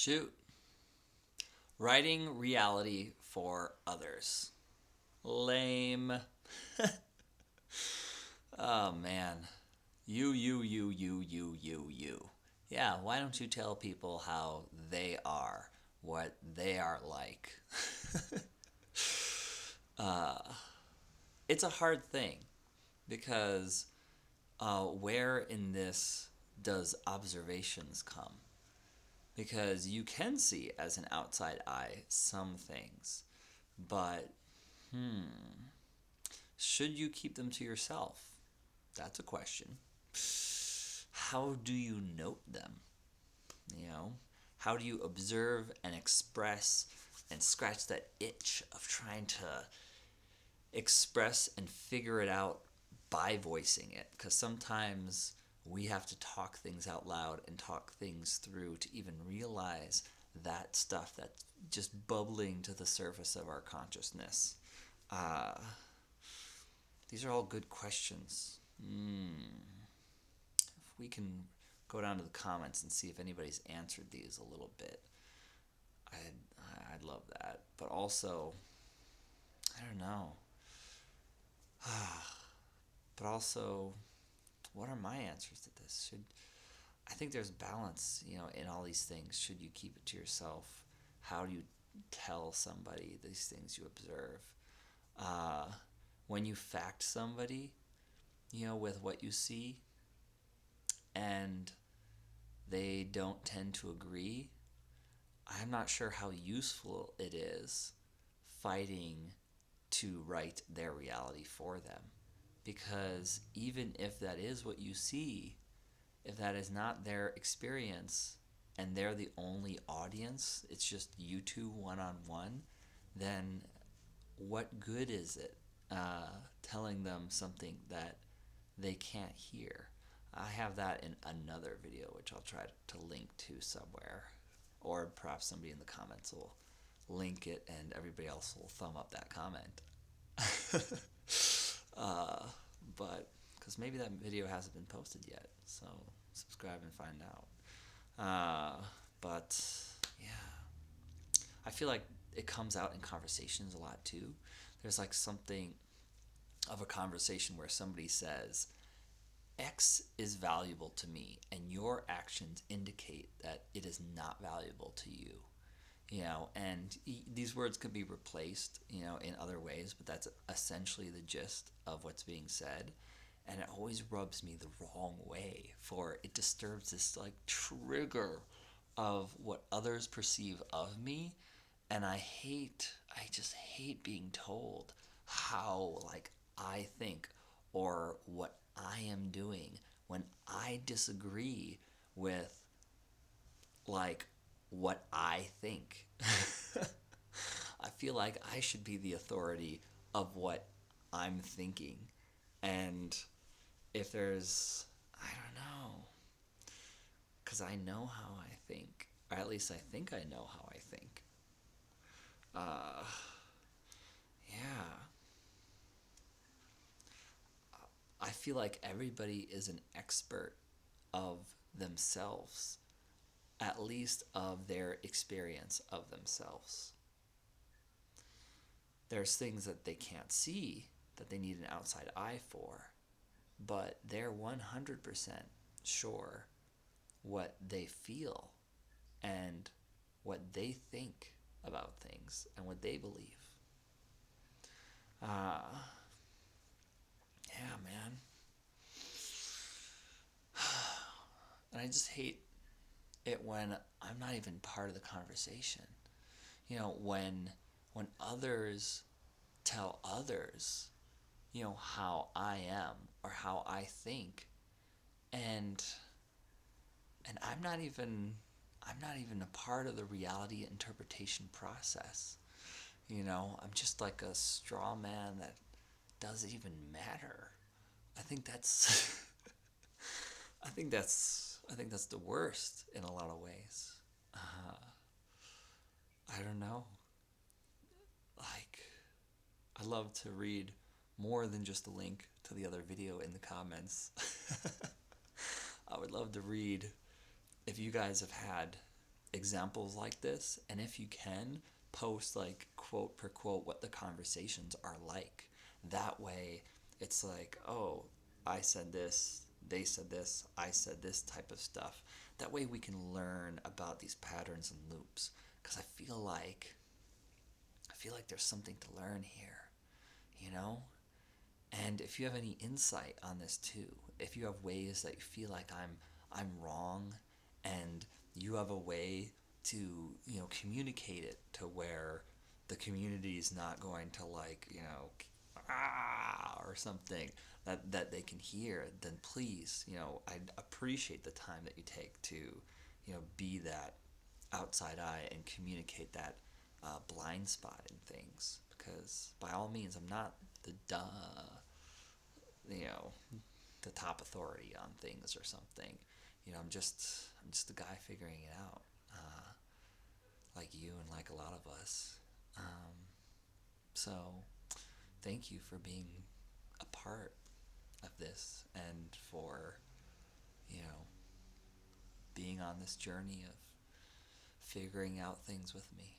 Shoot. Writing reality for others. Lame. Oh man. You. Yeah, why don't you tell people how they are, what they are like? uh, it's a hard thing because where in this does observations come? Because you can see as an outside eye some things, but should you keep them to yourself? That's a question. How do you note them? You know, how do you observe and express and scratch that itch of trying to express and figure it out by voicing it? Because sometimes we have to talk things out loud and talk things through to even realize that stuff that's just bubbling to the surface of our consciousness. Uh, these are all good questions. If we can go down to the comments and see if anybody's answered these a little bit, I'd love that. But also, I don't know. But also, what are my answers to this? I think there's balance, in all these things. Should you keep it to yourself? How do you tell somebody these things you observe? Uh, when you fact somebody, with what you see, and they don't tend to agree, I'm not sure how useful it is fighting to write their reality for them. Because even if that is what you see, if that is not their experience and they're the only audience, it's just you two one on one, then what good is it telling them something that they can't hear? I have that in another video, which I'll try to link to somewhere. Or perhaps somebody in the comments will link it and everybody else will thumb up that comment. uh, but, because maybe that video hasn't been posted yet, so subscribe and find out. But, yeah. I feel like it comes out in conversations a lot too. There's like something of a conversation where somebody says, X is valuable to me, and your actions indicate that it is not valuable to you. And these words could be replaced, in other ways, but that's essentially the gist of what's being said. And it always rubs me the wrong way, for it disturbs this like trigger of what others perceive of me. And I just hate being told how like I think or what I am doing when I disagree with like what I think. I feel like I should be the authority of what I'm thinking. And if there's, I don't know, because I know how I think, or at least I think I know how I think. Uh, yeah. I feel like everybody is an expert of themselves, at least of their experience of themselves. There's things that they can't see that they need an outside eye for, but they're 100% sure what they feel and what they think about things and what they believe. Uh, yeah, man. And I just hate it when I'm not even part of the conversation. When others tell others, how I am or how I think, and I'm not even a part of the reality interpretation process. I'm just like a straw man that doesn't even matter. I think that's I think that's the worst in a lot of ways. Uh, I don't know. Like, I love to read more than just a link to the other video in the comments. I would love to read if you guys have had examples like this, and if you can, post like quote per quote what the conversations are like. That way, it's like, oh, I said this, they said this, I said this type of stuff. That way we can learn about these patterns and loops. Because I feel like there's something to learn here, you know? And if you have any insight on this too, if you have ways that you feel like I'm wrong, and you have a way to, communicate it to where the community is not going to, like, or something that they can hear, then please, I'd appreciate the time that you take to, be that outside eye and communicate that blind spot in things. Because by all means, I'm not the you know, the top authority on things or something. I'm just a guy figuring it out, like you and like a lot of us. So, thank you for being a part of this, and for, you know, being on this journey of figuring out things with me.